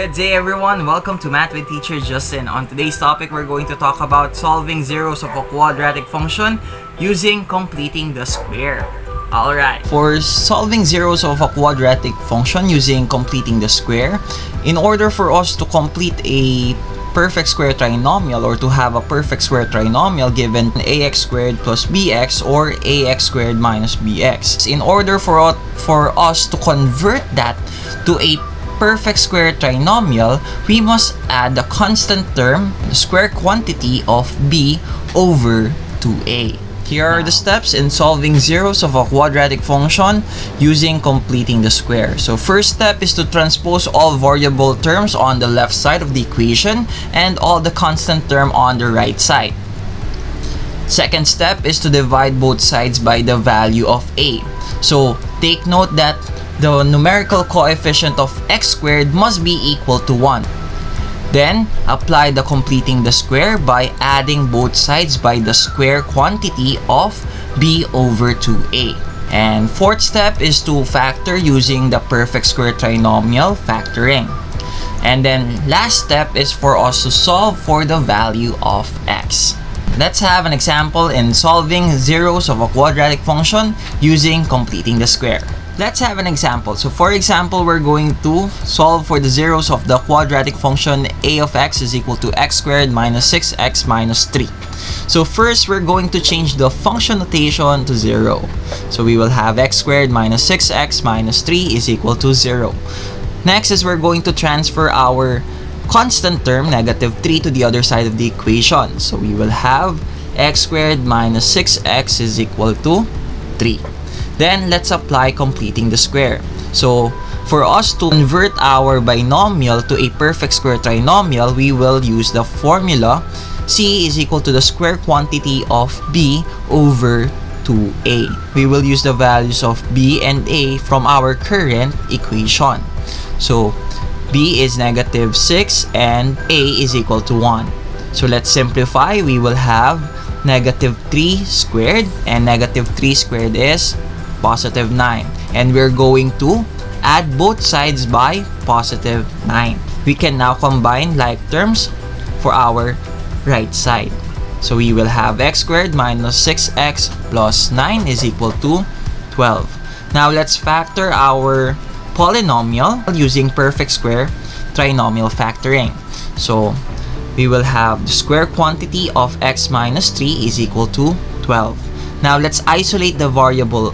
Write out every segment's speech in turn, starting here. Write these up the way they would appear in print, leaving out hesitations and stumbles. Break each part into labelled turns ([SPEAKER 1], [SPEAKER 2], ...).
[SPEAKER 1] Good day everyone, welcome to Math with Teacher Justin. On today's topic, we're going to talk about solving zeros of a quadratic function using completing the square. Alright. For solving zeros of a quadratic function using completing the square, in order for us to complete a perfect square trinomial or to have a perfect square trinomial given ax squared plus bx or ax squared minus bx, in order for us to convert that to a perfect square trinomial, we must add the constant term, the square quantity of b over 2a. Here are the steps in solving zeros of a quadratic function using completing the square. So first step is to transpose all variable terms on the left side of the equation and all the constant term on the right side. Second step is to divide both sides by the value of a. So take note that the numerical coefficient of x squared must be equal to 1. Then, apply the completing the square by adding both sides by the square quantity of b over 2a. And fourth step is to factor using the perfect square trinomial factoring. And then last step is for us to solve for the value of x. Let's have an example in solving zeros of a quadratic function using completing the square. Let's have an example. So for example, we're going to solve for the zeros of the quadratic function a of x is equal to x squared minus 6x minus 3. So first, we're going to change the function notation to 0. So we will have x squared minus 6x minus 3 is equal to 0. Next is we're going to transfer our constant term, negative 3, to the other side of the equation. So we will have x squared minus 6x is equal to 3. Then let's apply completing the square. So for us to convert our binomial to a perfect square trinomial, we will use the formula c is equal to the square quantity of b over 2a. We will use the values of b and a from our current equation. So b is negative 6 and a is equal to 1. So let's simplify. We will have negative 3 squared, and negative 3 squared is positive 9, and we're going to add both sides by positive 9. We can now combine like terms for our right side. So we will have x squared minus 6x plus 9 is equal to 12. Now let's factor our polynomial using perfect square trinomial factoring. So we will have the square quantity of x minus 3 is equal to 12. Now let's isolate the variable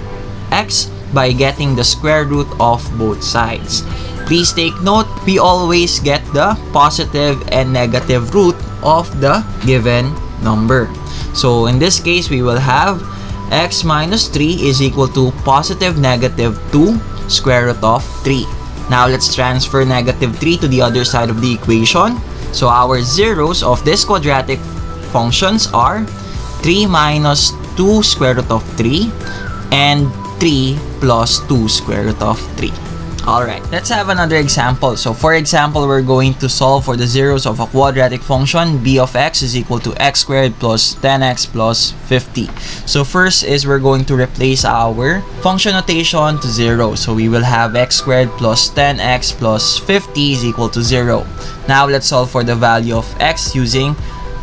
[SPEAKER 1] x by getting the square root of both sides. Please take note, we always get the positive and negative root of the given number. So in this case, we will have x minus 3 is equal to positive negative 2 square root of 3. Now let's transfer negative 3 to the other side of the equation. So our zeros of this quadratic functions are 3 minus 2 square root of 3 and 3 plus 2 square root of 3. Alright, let's have another example. So for example, we're going to solve for the zeros of a quadratic function b of x is equal to x squared plus 10x plus 50. So first is we're going to replace our function notation to 0. So we will have x squared plus 10x plus 50 is equal to 0. Now let's solve for the value of x using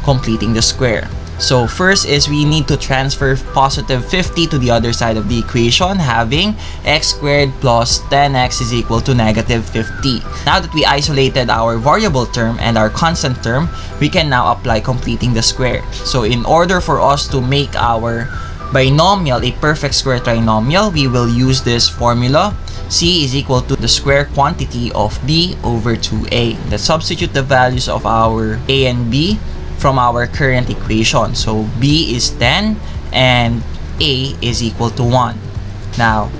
[SPEAKER 1] completing the square. So first is we need to transfer positive 50 to the other side of the equation, having x squared plus 10x is equal to negative 50. Now that we isolated our variable term and our constant term, we can now apply completing the square. So in order for us to make our binomial a perfect square trinomial, we will use this formula. C is equal to the square quantity of b over 2a. Let's substitute the values of our a and b from our current equation. So b is 10 and a is equal to 1. Now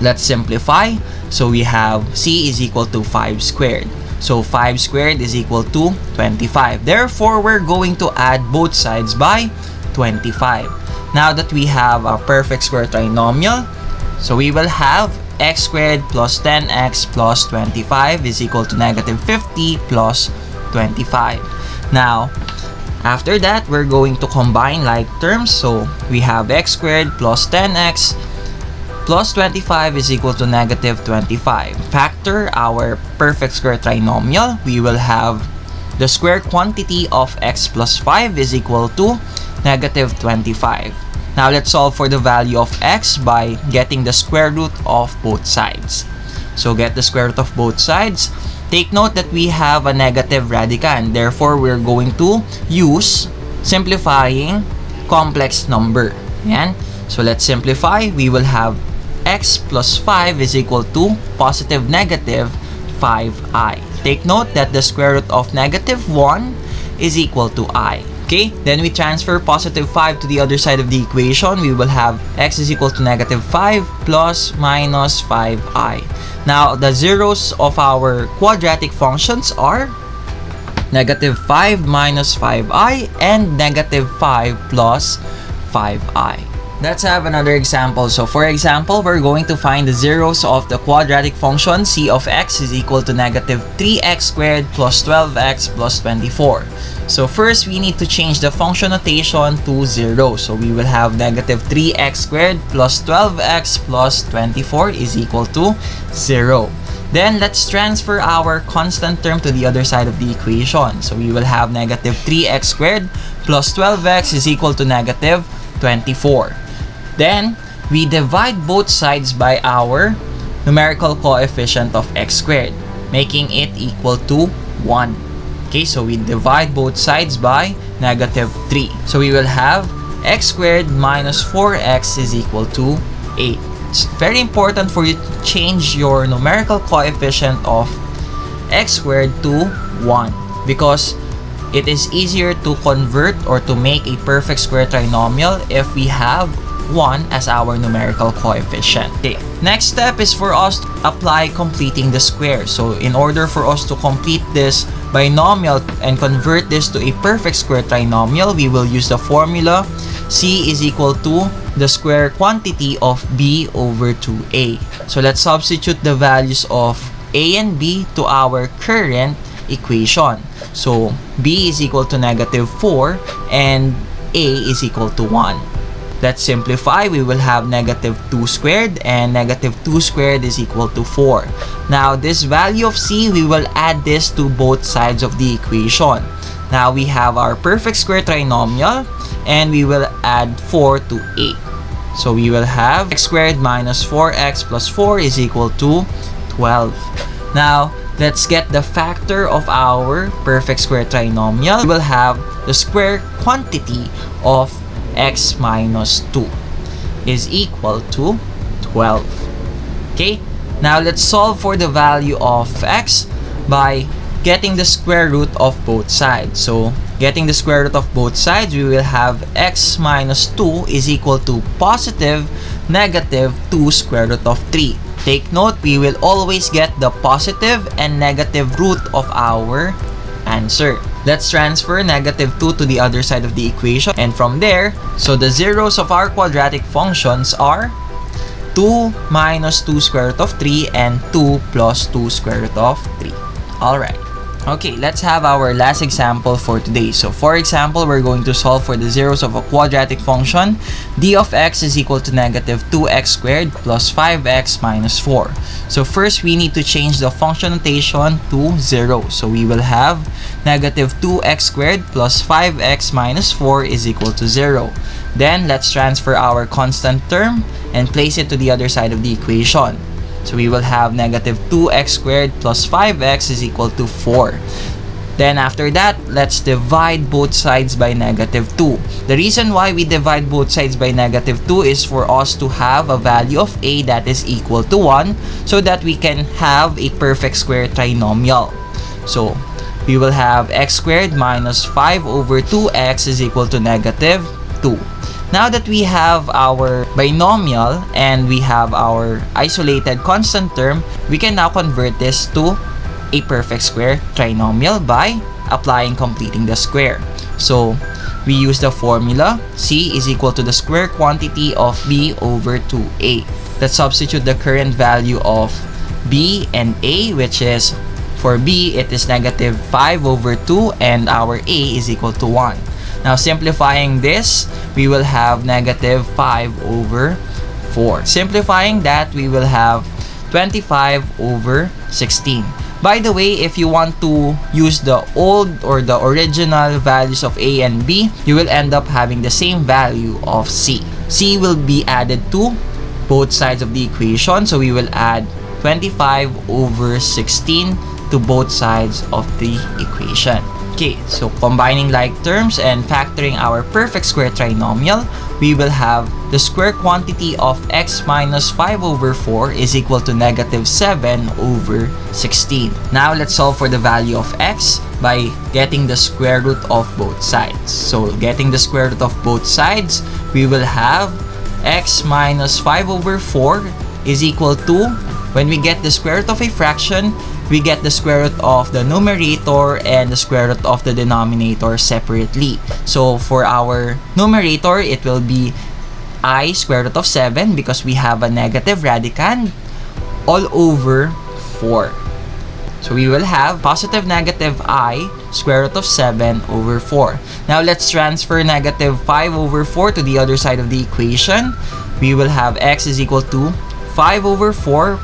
[SPEAKER 1] let's simplify. So we have c is equal to 5 squared. So 5 squared is equal to 25. Therefore, we're going to add both sides by 25. Now that we have a perfect square trinomial, so we will have x squared plus 10x plus 25 is equal to negative 50 plus 25. Now, after that, we're going to combine like terms. So we have x squared plus 10x plus 25 is equal to negative 25. Factor our perfect square trinomial. We will have the square quantity of x plus 5 is equal to negative 25. Now let's solve for the value of x by getting the square root of both sides. So get the square root of both sides. Take note that we have a negative radicand. Therefore, we're going to use simplifying complex number. Yan. So let's simplify. We will have x plus 5 is equal to positive negative 5i. Take note that the square root of negative 1 is equal to I. Okay, then we transfer positive 5 to the other side of the equation. We will have x is equal to negative 5 plus minus 5i. Now, the zeros of our quadratic functions are negative 5 minus 5i and negative 5 plus 5i. Let's have another example. So for example, we're going to find the zeros of the quadratic function c of x is equal to negative 3x squared plus 12x plus 24. So first, we need to change the function notation to 0. So we will have negative 3x squared plus 12x plus 24 is equal to 0. Then let's transfer our constant term to the other side of the equation. So we will have negative 3x squared plus 12x is equal to negative 24. Then, we divide both sides by our numerical coefficient of x squared, making it equal to 1. Okay, so we divide both sides by negative 3. So we will have x squared minus 4x is equal to 8. It's very important for you to change your numerical coefficient of x squared to 1 because it is easier to convert or to make a perfect square trinomial if we have 1 as our numerical coefficient. Okay. Next step is for us to apply completing the square. So in order for us to complete this binomial and convert this to a perfect square trinomial, we will use the formula c is equal to the square quantity of b over 2a. So let's substitute the values of a and b to our current equation. So b is equal to negative 4 and a is equal to 1. Let's simplify. We will have negative 2 squared and negative 2 squared is equal to 4. Now, this value of c, we will add this to both sides of the equation. Now, we have our perfect square trinomial and we will add 4 to 8. So, we will have x squared minus 4x plus 4 is equal to 12. Now, let's get the factor of our perfect square trinomial. We will have the square quantity of x minus 2 is equal to 12. Okay, now let's solve for the value of x by getting the square root of both sides. So getting the square root of both sides, we will have x minus 2 is equal to positive negative 2 square root of 3. Take note, we will always get the positive and negative root of our answer. Let's transfer negative 2 to the other side of the equation. And from there, so the zeros of our quadratic functions are 2 minus 2 square root of 3 and 2 plus 2 square root of 3. Alright. Okay, let's have our last example for today. So for example, we're going to solve for the zeros of a quadratic function. D of x is equal to negative 2x squared plus 5x minus 4. So first, we need to change the function notation to 0. So we will have negative 2x squared plus 5x minus 4 is equal to 0. Then, let's transfer our constant term and place it to the other side of the equation. So we will have negative 2x squared plus 5x is equal to 4. Then after that, let's divide both sides by negative 2. The reason why we divide both sides by negative 2 is for us to have a value of a that is equal to 1 so that we can have a perfect square trinomial. So we will have x squared minus 5 over 2x is equal to negative 2. Now that we have our binomial and we have our isolated constant term, we can now convert this to a perfect square trinomial by applying completing the square. So we use the formula c is equal to the square quantity of b over 2a. Let's substitute the current value of b and a, which is for b it is negative 5 over 2 and our a is equal to 1. Now simplifying this, we will have negative 5 over 4. Simplifying that, we will have 25 over 16. By the way, if you want to use the old or the original values of A and B, you will end up having the same value of C. C will be added to both sides of the equation, so we will add 25 over 16 to both sides of the equation. Okay, so combining like terms and factoring our perfect square trinomial, we will have the square quantity of x minus 5 over 4 is equal to negative 7 over 16. Now, let's solve for the value of x by getting the square root of both sides. So, getting the square root of both sides, we will have x minus 5 over 4 is equal to, when we get the square root of a fraction, we get the square root of the numerator and the square root of the denominator separately. So for our numerator, it will be I square root of 7 because we have a negative radicand all over 4. So we will have positive negative I square root of 7 over 4. Now let's transfer negative 5 over 4 to the other side of the equation. We will have x is equal to 5 over 4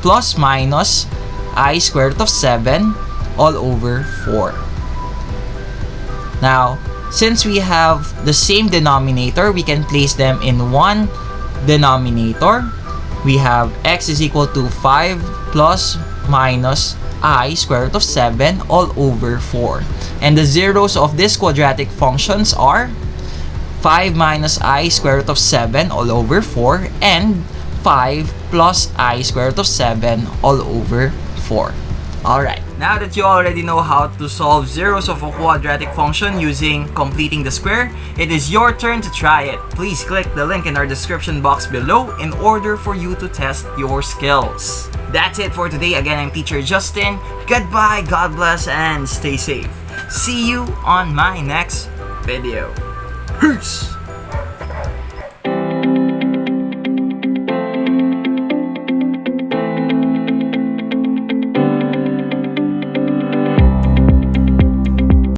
[SPEAKER 1] plus minus I square root of 7 all over 4. Now, since we have the same denominator, we can place them in one denominator. We have x is equal to 5 plus minus I square root of 7 all over 4. And the zeros of this quadratic functions are 5 minus I square root of 7 all over 4 and 5 plus I square root of 7 all over 4. Alright, now that you already know how to solve zeros of a quadratic function using completing the square, it is your turn to try it. Please click the link in our description box below in order for you to test your skills. That's it for today. Again, I'm Teacher Justin. Goodbye, God bless, and stay safe. See you on my next video. Peace!